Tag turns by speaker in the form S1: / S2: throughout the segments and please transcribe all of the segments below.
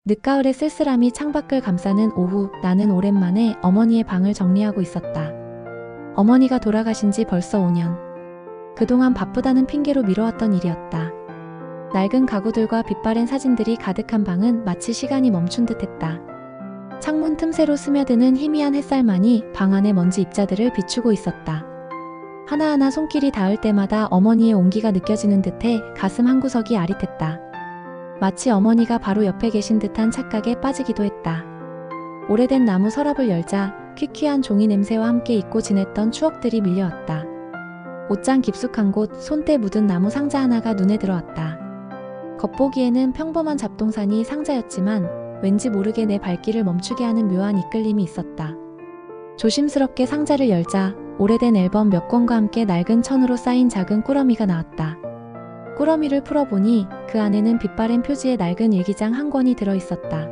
S1: 늦가을의 쓸쓸함이 창밖을 감싸는 오후, 나는 오랜만에 어머니의 방을 정리하고 있었다. 어머니가 돌아가신 지 벌써 5년. 그동안 바쁘다는 핑계로 미뤄왔던 일이었다. 낡은 가구들과 빛바랜 사진들이 가득한 방은 마치 시간이 멈춘 듯했다. 창문 틈새로 스며드는 희미한 햇살만이 방 안의 먼지 입자들을 비추고 있었다. 하나하나 손길이 닿을 때마다 어머니의 온기가 느껴지는 듯해 가슴 한구석이 아릿했다. 마치 어머니가 바로 옆에 계신 듯한 착각에 빠지기도 했다. 오래된 나무 서랍을 열자 퀴퀴한 종이 냄새와 함께 잊고 지냈던 추억들이 밀려왔다. 옷장 깊숙한 곳, 손때 묻은 나무 상자 하나가 눈에 들어왔다. 겉보기에는 평범한 잡동사니 상자였지만 왠지 모르게 내 발길을 멈추게 하는 묘한 이끌림이 있었다. 조심스럽게 상자를 열자 오래된 앨범 몇 권과 함께 낡은 천으로 쌓인 작은 꾸러미가 나왔다. 꾸러미를 풀어보니 그 안에는 빛바랜 표지의 낡은 일기장 한 권이 들어있었다.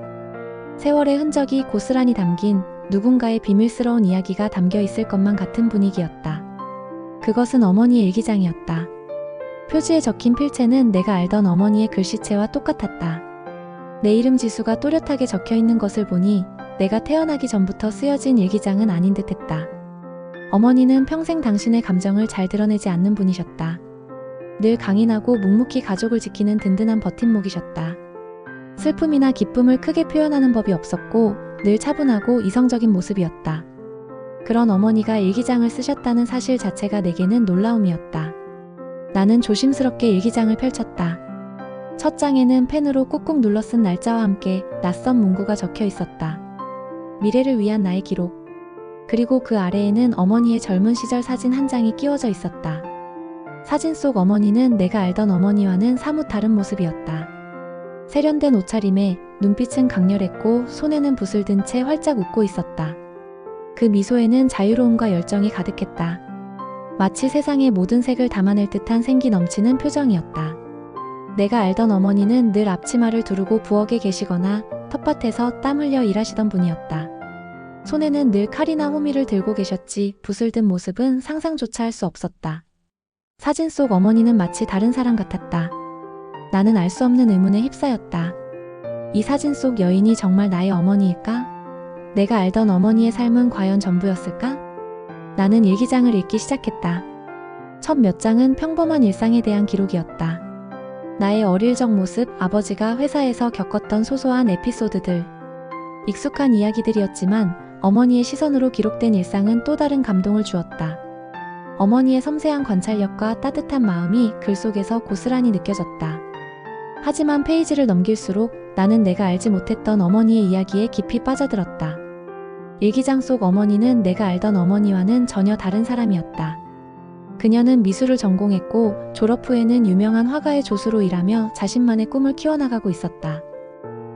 S1: 세월의 흔적이 고스란히 담긴 누군가의 비밀스러운 이야기가 담겨 있을 것만 같은 분위기였다. 그것은 어머니의 일기장이었다. 표지에 적힌 필체는 내가 알던 어머니의 글씨체와 똑같았다. 내 이름 지수가 또렷하게 적혀 있는 것을 보니 내가 태어나기 전부터 쓰여진 일기장은 아닌 듯했다. 어머니는 평생 당신의 감정을 잘 드러내지 않는 분이셨다. 늘 강인하고 묵묵히 가족을 지키는 든든한 버팀목이셨다. 슬픔이나 기쁨을 크게 표현하는 법이 없었고 늘 차분하고 이성적인 모습이었다. 그런 어머니가 일기장을 쓰셨다는 사실 자체가 내게는 놀라움이었다. 나는 조심스럽게 일기장을 펼쳤다. 첫 장에는 펜으로 꾹꾹 눌러 쓴 날짜와 함께 낯선 문구가 적혀 있었다. 미래를 위한 나의 기록. 그리고 그 아래에는 어머니의 젊은 시절 사진 한 장이 끼워져 있었다. 사진 속 어머니는 내가 알던 어머니와는 사뭇 다른 모습이었다. 세련된 옷차림에 눈빛은 강렬했고 손에는 붓을 든 채 활짝 웃고 있었다. 그 미소에는 자유로움과 열정이 가득했다. 마치 세상의 모든 색을 담아낼 듯한 생기 넘치는 표정이었다. 내가 알던 어머니는 늘 앞치마를 두르고 부엌에 계시거나 텃밭에서 땀 흘려 일하시던 분이었다. 손에는 늘 칼이나 호미를 들고 계셨지 붓을 든 모습은 상상조차 할 수 없었다. 사진 속 어머니는 마치 다른 사람 같았다. 나는 알 수 없는 의문에 휩싸였다. 이 사진 속 여인이 정말 나의 어머니일까? 내가 알던 어머니의 삶은 과연 전부였을까? 나는 일기장을 읽기 시작했다. 첫 몇 장은 평범한 일상에 대한 기록이었다. 나의 어릴 적 모습, 아버지가 회사에서 겪었던 소소한 에피소드들. 익숙한 이야기들이었지만 어머니의 시선으로 기록된 일상은 또 다른 감동을 주었다. 어머니의 섬세한 관찰력과 따뜻한 마음이 글 속에서 고스란히 느껴졌다. 하지만 페이지를 넘길수록 나는 내가 알지 못했던 어머니의 이야기에 깊이 빠져들었다. 일기장 속 어머니는 내가 알던 어머니와는 전혀 다른 사람이었다. 그녀는 미술을 전공했고 졸업 후에는 유명한 화가의 조수로 일하며 자신만의 꿈을 키워나가고 있었다.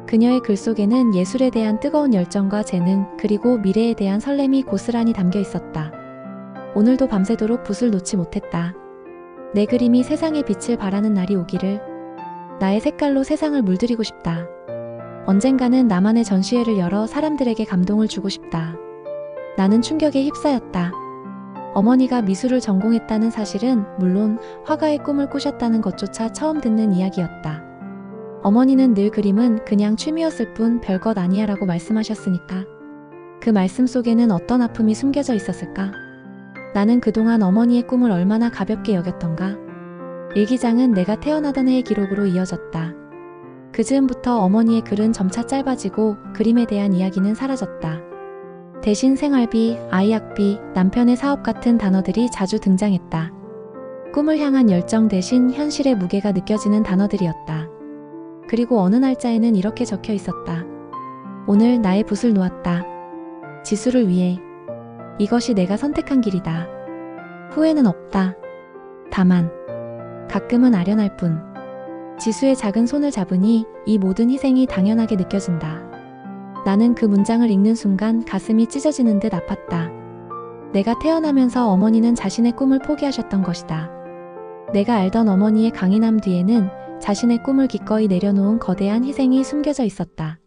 S1: 그녀의 글 속에는 예술에 대한 뜨거운 열정과 재능, 그리고 미래에 대한 설렘이 고스란히 담겨 있었다. 오늘도 밤새도록 붓을 놓지 못했다. 내 그림이 세상의 빛을 발하는 날이 오기를. 나의 색깔로 세상을 물들이고 싶다. 언젠가는 나만의 전시회를 열어 사람들에게 감동을 주고 싶다. 나는 충격에 휩싸였다. 어머니가 미술을 전공했다는 사실은 물론 화가의 꿈을 꾸셨다는 것조차 처음 듣는 이야기였다. 어머니는 늘 그림은 그냥 취미였을 뿐 별것 아니야 라고 말씀하셨으니까. 그 말씀 속에는 어떤 아픔이 숨겨져 있었을까? 나는 그동안 어머니의 꿈을 얼마나 가볍게 여겼던가. 일기장은 내가 태어나던 해의 기록으로 이어졌다. 그 즈음부터 어머니의 글은 점차 짧아지고 그림에 대한 이야기는 사라졌다. 대신 생활비, 아이 학비, 남편의 사업 같은 단어들이 자주 등장했다. 꿈을 향한 열정 대신 현실의 무게가 느껴지는 단어들이었다. 그리고 어느 날짜에는 이렇게 적혀 있었다. 오늘 나의 붓을 놓았다. 지수를 위해. 이것이 내가 선택한 길이다. 후회는 없다. 다만 가끔은 아련할 뿐. 지수의 작은 손을 잡으니 이 모든 희생이 당연하게 느껴진다. 나는 그 문장을 읽는 순간 가슴이 찢어지는 듯 아팠다. 내가 태어나면서 어머니는 자신의 꿈을 포기하셨던 것이다. 내가 알던 어머니의 강인함 뒤에는 자신의 꿈을 기꺼이 내려놓은 거대한 희생이 숨겨져 있었다.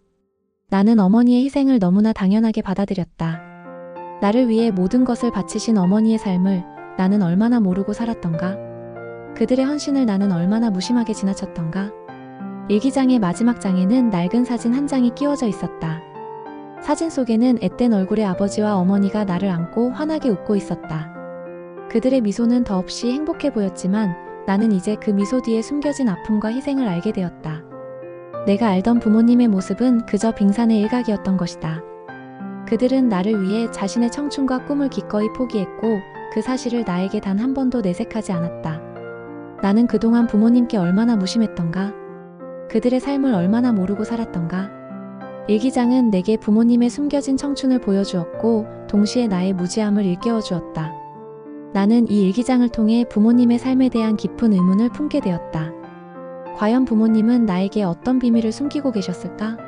S1: 나는 어머니의 희생을 너무나 당연하게 받아들였다. 나를 위해 모든 것을 바치신 어머니의 삶을 나는 얼마나 모르고 살았던가? 그들의 헌신을 나는 얼마나 무심하게 지나쳤던가? 일기장의 마지막 장에는 낡은 사진 한 장이 끼워져 있었다. 사진 속에는 앳된 얼굴의 아버지와 어머니가 나를 안고 환하게 웃고 있었다. 그들의 미소는 더없이 행복해 보였지만 나는 이제 그 미소 뒤에 숨겨진 아픔과 희생을 알게 되었다. 내가 알던 부모님의 모습은 그저 빙산의 일각이었던 것이다. 그들은 나를 위해 자신의 청춘과 꿈을 기꺼이 포기했고 그 사실을 나에게 단 한 번도 내색하지 않았다. 나는 그동안 부모님께 얼마나 무심했던가? 그들의 삶을 얼마나 모르고 살았던가? 일기장은 내게 부모님의 숨겨진 청춘을 보여주었고 동시에 나의 무지함을 일깨워 주었다. 나는 이 일기장을 통해 부모님의 삶에 대한 깊은 의문을 품게 되었다. 과연 부모님은 나에게 어떤 비밀을 숨기고 계셨을까?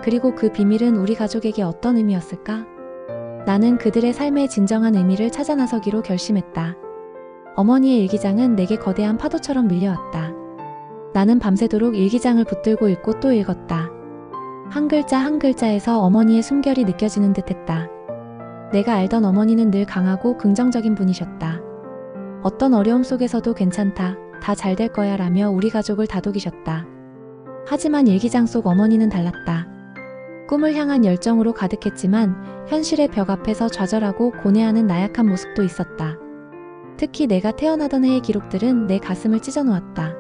S1: 그리고 그 비밀은 우리 가족에게 어떤 의미였을까? 나는 그들의 삶의 진정한 의미를 찾아 나서기로 결심했다. 어머니의 일기장은 내게 거대한 파도처럼 밀려왔다. 나는 밤새도록 일기장을 붙들고 읽고 또 읽었다. 한 글자 한 글자에서 어머니의 숨결이 느껴지는 듯했다. 내가 알던 어머니는 늘 강하고 긍정적인 분이셨다. 어떤 어려움 속에서도 괜찮다, 다 잘 될 거야 라며 우리 가족을 다독이셨다. 하지만 일기장 속 어머니는 달랐다. 꿈을 향한 열정으로 가득했지만 현실의 벽 앞에서 좌절하고 고뇌하는 나약한 모습도 있었다. 특히 내가 태어나던 해의 기록들은 내 가슴을 찢어놓았다.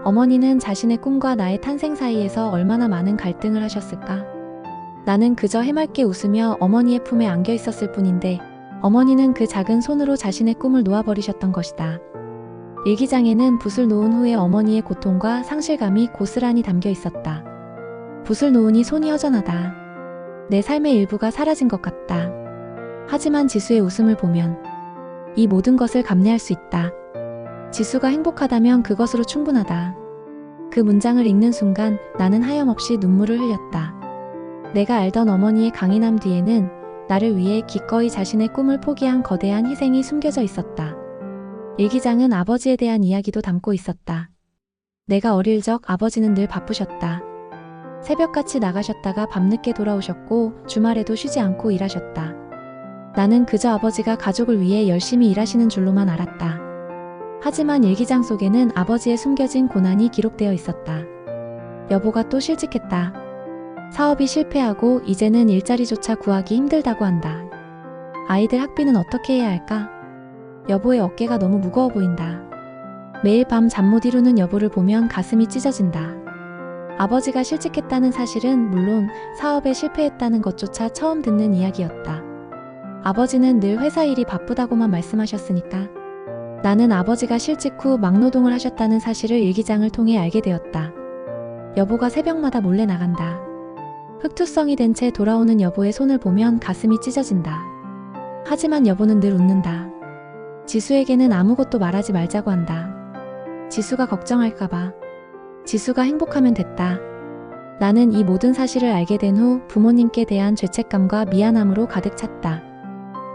S1: 어머니는 자신의 꿈과 나의 탄생 사이에서 얼마나 많은 갈등을 하셨을까? 나는 그저 해맑게 웃으며 어머니의 품에 안겨 있었을 뿐인데 어머니는 그 작은 손으로 자신의 꿈을 놓아버리셨던 것이다. 일기장에는 붓을 놓은 후의 어머니의 고통과 상실감이 고스란히 담겨 있었다. 붓을 놓으니 손이 허전하다. 내 삶의 일부가 사라진 것 같다. 하지만 지수의 웃음을 보면 이 모든 것을 감내할 수 있다. 지수가 행복하다면 그것으로 충분하다. 그 문장을 읽는 순간 나는 하염없이 눈물을 흘렸다. 내가 알던 어머니의 강인함 뒤에는 나를 위해 기꺼이 자신의 꿈을 포기한 거대한 희생이 숨겨져 있었다. 일기장은 아버지에 대한 이야기도 담고 있었다. 내가 어릴 적 아버지는 늘 바쁘셨다. 새벽같이 나가셨다가 밤늦게 돌아오셨고 주말에도 쉬지 않고 일하셨다. 나는 그저 아버지가 가족을 위해 열심히 일하시는 줄로만 알았다. 하지만 일기장 속에는 아버지의 숨겨진 고난이 기록되어 있었다. 여보가 또 실직했다. 사업이 실패하고 이제는 일자리조차 구하기 힘들다고 한다. 아이들 학비는 어떻게 해야 할까? 여보의 어깨가 너무 무거워 보인다. 매일 밤 잠 못 이루는 여보를 보면 가슴이 찢어진다. 아버지가 실직했다는 사실은 물론 사업에 실패했다는 것조차 처음 듣는 이야기였다. 아버지는 늘 회사 일이 바쁘다고만 말씀하셨으니까. 나는 아버지가 실직 후 막노동을 하셨다는 사실을 일기장을 통해 알게 되었다. 여보가 새벽마다 몰래 나간다. 흑투성이 된 채 돌아오는 여보의 손을 보면 가슴이 찢어진다. 하지만 여보는 늘 웃는다. 지수에게는 아무것도 말하지 말자고 한다. 지수가 걱정할까봐. 지수가 행복하면 됐다. 나는 이 모든 사실을 알게 된 후 부모님께 대한 죄책감과 미안함으로 가득 찼다.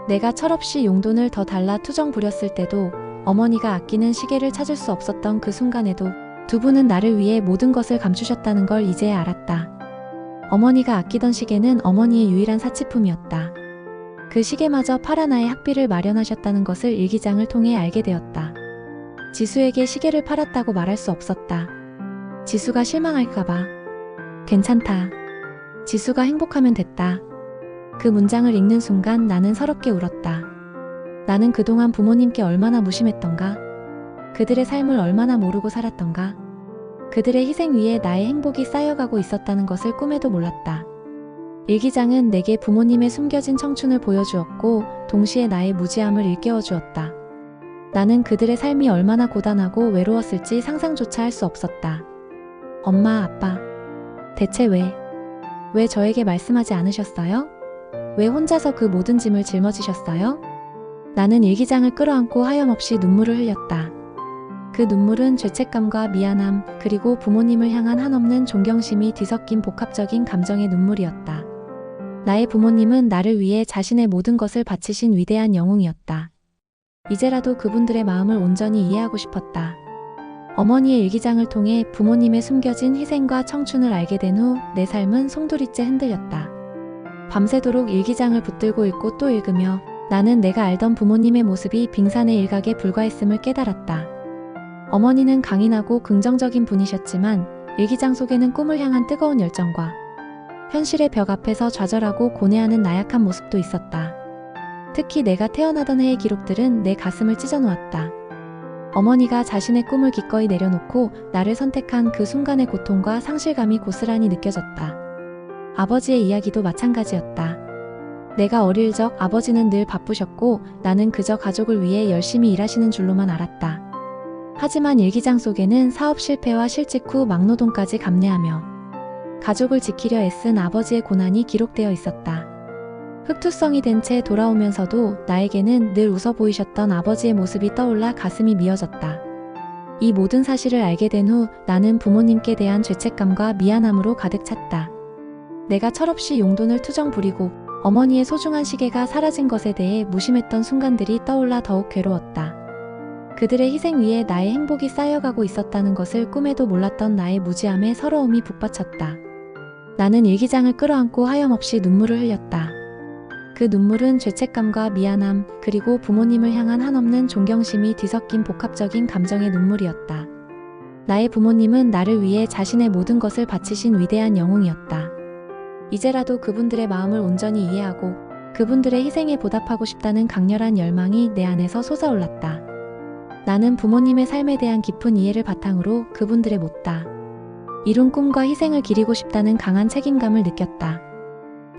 S1: 내가 철없이 용돈을 더 달라 투정 부렸을 때도 어머니가 아끼는 시계를 찾을 수 없었던 그 순간에도 두 분은 나를 위해 모든 것을 감추셨다는 걸 이제야 알았다. 어머니가 아끼던 시계는 어머니의 유일한 사치품이었다. 그 시계마저 팔아 나의 학비를 마련하셨다는 것을 일기장을 통해 알게 되었다. 지수에게 시계를 팔았다고 말할 수 없었다. 지수가 실망할까봐. 괜찮다. 지수가 행복하면 됐다. 그 문장을 읽는 순간 나는 서럽게 울었다. 나는 그동안 부모님께 얼마나 무심했던가? 그들의 삶을 얼마나 모르고 살았던가? 그들의 희생 위에 나의 행복이 쌓여가고 있었다는 것을 꿈에도 몰랐다. 일기장은 내게 부모님의 숨겨진 청춘을 보여주었고 동시에 나의 무지함을 일깨워 주었다. 나는 그들의 삶이 얼마나 고단하고 외로웠을지 상상조차 할 수 없었다. 엄마, 아빠. 대체 왜 저에게 말씀하지 않으셨어요? 왜 혼자서 그 모든 짐을 짊어지셨어요? 나는 일기장을 끌어안고 하염없이 눈물을 흘렸다. 그 눈물은 죄책감과 미안함, 그리고 부모님을 향한 한없는 존경심이 뒤섞인 복합적인 감정의 눈물이었다. 나의 부모님은 나를 위해 자신의 모든 것을 바치신 위대한 영웅이었다. 이제라도 그분들의 마음을 온전히 이해하고 싶었다. 어머니의 일기장을 통해 부모님의 숨겨진 희생과 청춘을 알게 된 후 내 삶은 송두리째 흔들렸다. 밤새도록 일기장을 붙들고 읽고 또 읽으며 나는 내가 알던 부모님의 모습이 빙산의 일각에 불과했음을 깨달았다. 어머니는 강인하고 긍정적인 분이셨지만 일기장 속에는 꿈을 향한 뜨거운 열정과 현실의 벽 앞에서 좌절하고 고뇌하는 나약한 모습도 있었다. 특히 내가 태어나던 해의 기록들은 내 가슴을 찢어놓았다. 어머니가 자신의 꿈을 기꺼이 내려놓고 나를 선택한 그 순간의 고통과 상실감이 고스란히 느껴졌다. 아버지의 이야기도 마찬가지였다. 내가 어릴 적 아버지는 늘 바쁘셨고 나는 그저 가족을 위해 열심히 일하시는 줄로만 알았다. 하지만 일기장 속에는 사업 실패와 실직 후 막노동까지 감내하며 가족을 지키려 애쓴 아버지의 고난이 기록되어 있었다. 흑투성이 된 채 돌아오면서도 나에게는 늘 웃어 보이셨던 아버지의 모습이 떠올라 가슴이 미어졌다. 이 모든 사실을 알게 된 후 나는 부모님께 대한 죄책감과 미안함으로 가득 찼다. 내가 철없이 용돈을 투정 부리고 어머니의 소중한 시계가 사라진 것에 대해 무심했던 순간들이 떠올라 더욱 괴로웠다. 그들의 희생 위에 나의 행복이 쌓여가고 있었다는 것을 꿈에도 몰랐던 나의 무지함에 서러움이 북받쳤다. 나는 일기장을 끌어안고 하염없이 눈물을 흘렸다. 그 눈물은 죄책감과 미안함, 그리고 부모님을 향한 한없는 존경심이 뒤섞인 복합적인 감정의 눈물이었다. 나의 부모님은 나를 위해 자신의 모든 것을 바치신 위대한 영웅이었다. 이제라도 그분들의 마음을 온전히 이해하고 그분들의 희생에 보답하고 싶다는 강렬한 열망이 내 안에서 솟아올랐다. 나는 부모님의 삶에 대한 깊은 이해를 바탕으로 그분들의 못다 이룬 꿈과 희생을 기리고 싶다는 강한 책임감을 느꼈다.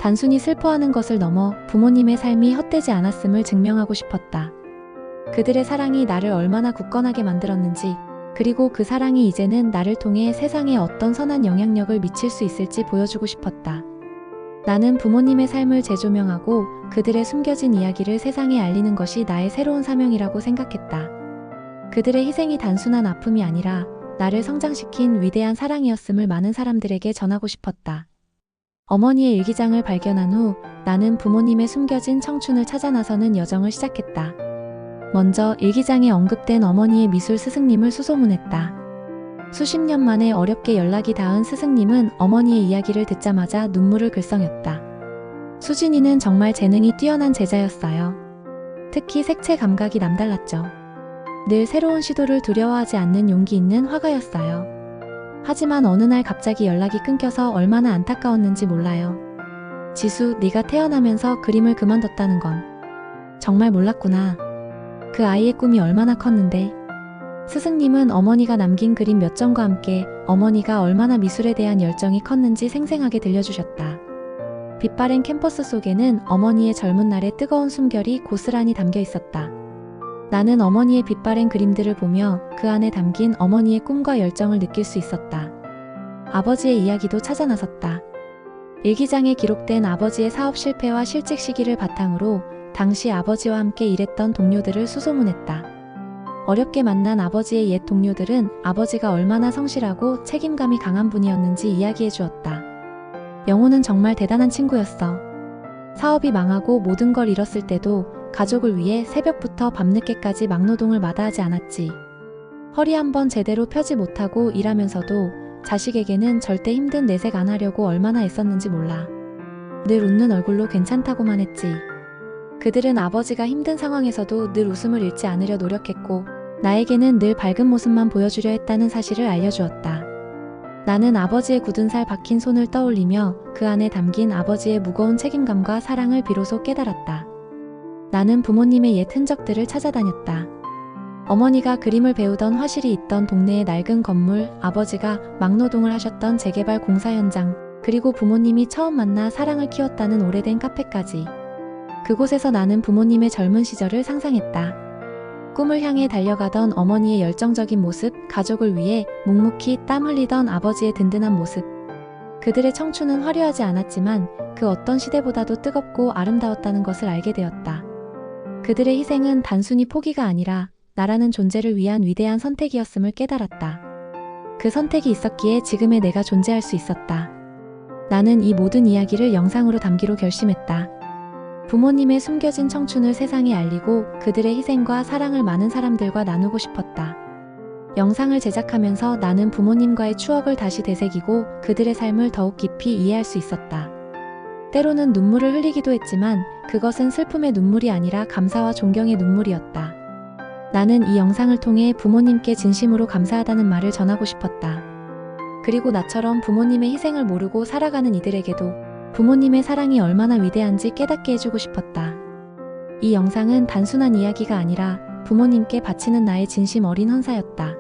S1: 단순히 슬퍼하는 것을 넘어 부모님의 삶이 헛되지 않았음을 증명하고 싶었다. 그들의 사랑이 나를 얼마나 굳건하게 만들었는지, 그리고 그 사랑이 이제는 나를 통해 세상에 어떤 선한 영향력을 미칠 수 있을지 보여주고 싶었다. 나는 부모님의 삶을 재조명하고 그들의 숨겨진 이야기를 세상에 알리는 것이 나의 새로운 사명이라고 생각했다. 그들의 희생이 단순한 아픔이 아니라 나를 성장시킨 위대한 사랑이었음을 많은 사람들에게 전하고 싶었다. 어머니의 일기장을 발견한 후 나는 부모님의 숨겨진 청춘을 찾아 나서는 여정을 시작했다. 먼저 일기장에 언급된 어머니의 미술 스승님을 수소문했다. 수십 년 만에 어렵게 연락이 닿은 스승님은 어머니의 이야기를 듣자마자 눈물을 글썽였다. 수진이는 정말 재능이 뛰어난 제자였어요. 특히 색채 감각이 남달랐죠. 늘 새로운 시도를 두려워하지 않는 용기 있는 화가였어요. 하지만 어느 날 갑자기 연락이 끊겨서 얼마나 안타까웠는지 몰라요. 지수, 네가 태어나면서 그림을 그만뒀다는 건 정말 몰랐구나. 그 아이의 꿈이 얼마나 컸는데. 스승님은 어머니가 남긴 그림 몇 점과 함께 어머니가 얼마나 미술에 대한 열정이 컸는지 생생하게 들려주셨다. 빛바랜 캠퍼스 속에는 어머니의 젊은 날의 뜨거운 숨결이 고스란히 담겨 있었다. 나는 어머니의 빛바랜 그림들을 보며 그 안에 담긴 어머니의 꿈과 열정을 느낄 수 있었다. 아버지의 이야기도 찾아 나섰다. 일기장에 기록된 아버지의 사업 실패와 실직 시기를 바탕으로 당시 아버지와 함께 일했던 동료들을 수소문했다. 어렵게 만난 아버지의 옛 동료들은 아버지가 얼마나 성실하고 책임감이 강한 분이었는지 이야기해 주었다. 영호는 정말 대단한 친구였어. 사업이 망하고 모든 걸 잃었을 때도 가족을 위해 새벽부터 밤늦게까지 막노동을 마다하지 않았지. 허리 한번 제대로 펴지 못하고 일하면서도 자식에게는 절대 힘든 내색 안 하려고 얼마나 애썼는지 몰라. 늘 웃는 얼굴로 괜찮다고만 했지. 그들은 아버지가 힘든 상황에서도 늘 웃음을 잃지 않으려 노력했고 나에게는 늘 밝은 모습만 보여주려 했다는 사실을 알려주었다. 나는 아버지의 굳은 살 박힌 손을 떠올리며 그 안에 담긴 아버지의 무거운 책임감과 사랑을 비로소 깨달았다. 나는 부모님의 옛 흔적들을 찾아다녔다. 어머니가 그림을 배우던 화실이 있던 동네의 낡은 건물, 아버지가 막노동을 하셨던 재개발 공사 현장, 그리고 부모님이 처음 만나 사랑을 키웠다는 오래된 카페까지. 그곳에서 나는 부모님의 젊은 시절을 상상했다. 꿈을 향해 달려가던 어머니의 열정적인 모습, 가족을 위해 묵묵히 땀 흘리던 아버지의 든든한 모습. 그들의 청춘은 화려하지 않았지만 그 어떤 시대보다도 뜨겁고 아름다웠다는 것을 알게 되었다. 그들의 희생은 단순히 포기가 아니라 나라는 존재를 위한 위대한 선택이었음을 깨달았다. 그 선택이 있었기에 지금의 내가 존재할 수 있었다. 나는 이 모든 이야기를 영상으로 담기로 결심했다. 부모님의 숨겨진 청춘을 세상에 알리고 그들의 희생과 사랑을 많은 사람들과 나누고 싶었다. 영상을 제작하면서 나는 부모님과의 추억을 다시 되새기고 그들의 삶을 더욱 깊이 이해할 수 있었다. 때로는 눈물을 흘리기도 했지만 그것은 슬픔의 눈물이 아니라 감사와 존경의 눈물이었다. 나는 이 영상을 통해 부모님께 진심으로 감사하다는 말을 전하고 싶었다. 그리고 나처럼 부모님의 희생을 모르고 살아가는 이들에게도 부모님의 사랑이 얼마나 위대한지 깨닫게 해주고 싶었다. 이 영상은 단순한 이야기가 아니라 부모님께 바치는 나의 진심 어린 헌사였다.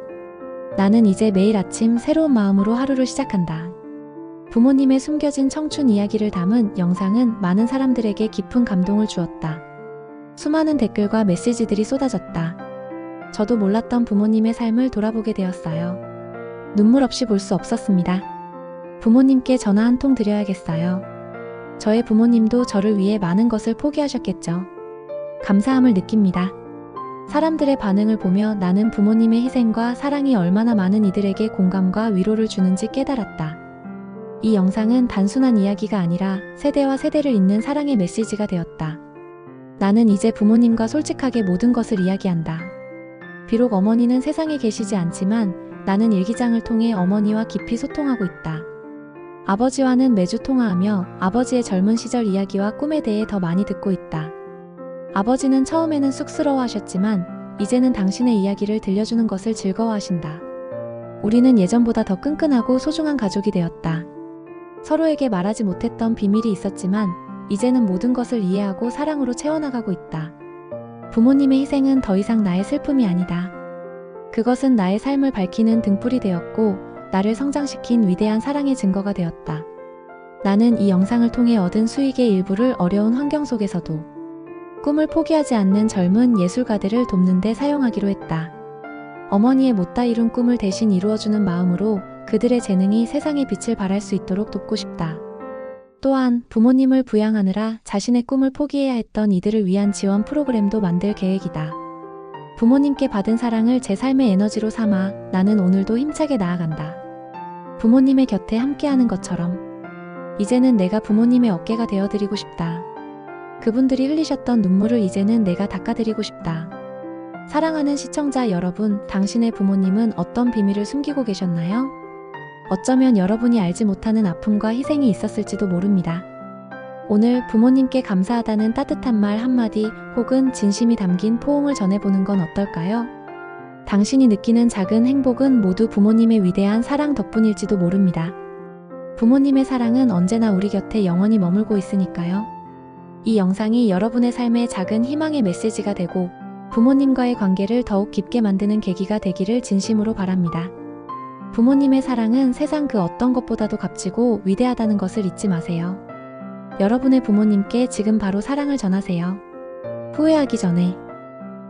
S1: 나는 이제 매일 아침 새로운 마음으로 하루를 시작한다. 부모님의 숨겨진 청춘 이야기를 담은 영상은 많은 사람들에게 깊은 감동을 주었다. 수많은 댓글과 메시지들이 쏟아졌다. 저도 몰랐던 부모님의 삶을 돌아보게 되었어요. 눈물 없이 볼 수 없었습니다. 부모님께 전화 한 통 드려야겠어요. 저의 부모님도 저를 위해 많은 것을 포기하셨겠죠. 감사함을 느낍니다. 사람들의 반응을 보며 나는 부모님의 희생과 사랑이 얼마나 많은 이들에게 공감과 위로를 주는지 깨달았다. 이 영상은 단순한 이야기가 아니라 세대와 세대를 잇는 사랑의 메시지가 되었다. 나는 이제 부모님과 솔직하게 모든 것을 이야기한다. 비록 어머니는 세상에 계시지 않지만 나는 일기장을 통해 어머니와 깊이 소통하고 있다. 아버지와는 매주 통화하며 아버지의 젊은 시절 이야기와 꿈에 대해 더 많이 듣고 있다. 아버지는 처음에는 쑥스러워하셨지만 이제는 당신의 이야기를 들려주는 것을 즐거워하신다. 우리는 예전보다 더 끈끈하고 소중한 가족이 되었다. 서로에게 말하지 못했던 비밀이 있었지만 이제는 모든 것을 이해하고 사랑으로 채워나가고 있다. 부모님의 희생은 더 이상 나의 슬픔이 아니다. 그것은 나의 삶을 밝히는 등불이 되었고 나를 성장시킨 위대한 사랑의 증거가 되었다. 나는 이 영상을 통해 얻은 수익의 일부를 어려운 환경 속에서도 꿈을 포기하지 않는 젊은 예술가들을 돕는 데 사용하기로 했다. 어머니의 못다 이룬 꿈을 대신 이루어주는 마음으로 그들의 재능이 세상의 빛을 발할 수 있도록 돕고 싶다. 또한 부모님을 부양하느라 자신의 꿈을 포기해야 했던 이들을 위한 지원 프로그램도 만들 계획이다. 부모님께 받은 사랑을 제 삶의 에너지로 삼아 나는 오늘도 힘차게 나아간다. 부모님의 곁에 함께하는 것처럼 이제는 내가 부모님의 어깨가 되어드리고 싶다. 그분들이 흘리셨던 눈물을 이제는 내가 닦아드리고 싶다. 사랑하는 시청자 여러분, 당신의 부모님은 어떤 비밀을 숨기고 계셨나요? 어쩌면 여러분이 알지 못하는 아픔과 희생이 있었을지도 모릅니다. 오늘 부모님께 감사하다는 따뜻한 말 한마디 혹은 진심이 담긴 포옹을 전해보는 건 어떨까요? 당신이 느끼는 작은 행복은 모두 부모님의 위대한 사랑 덕분일지도 모릅니다. 부모님의 사랑은 언제나 우리 곁에 영원히 머물고 있으니까요. 이 영상이 여러분의 삶에 작은 희망의 메시지가 되고 부모님과의 관계를 더욱 깊게 만드는 계기가 되기를 진심으로 바랍니다. 부모님의 사랑은 세상 그 어떤 것보다도 값지고 위대하다는 것을 잊지 마세요. 여러분의 부모님께 지금 바로 사랑을 전하세요. 후회하기 전에.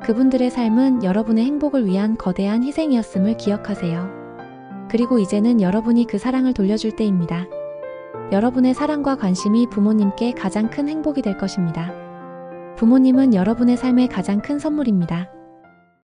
S1: 그분들의 삶은 여러분의 행복을 위한 거대한 희생이었음을 기억하세요. 그리고 이제는 여러분이 그 사랑을 돌려줄 때입니다. 여러분의 사랑과 관심이 부모님께 가장 큰 행복이 될 것입니다. 부모님은 여러분의 삶의 가장 큰 선물입니다.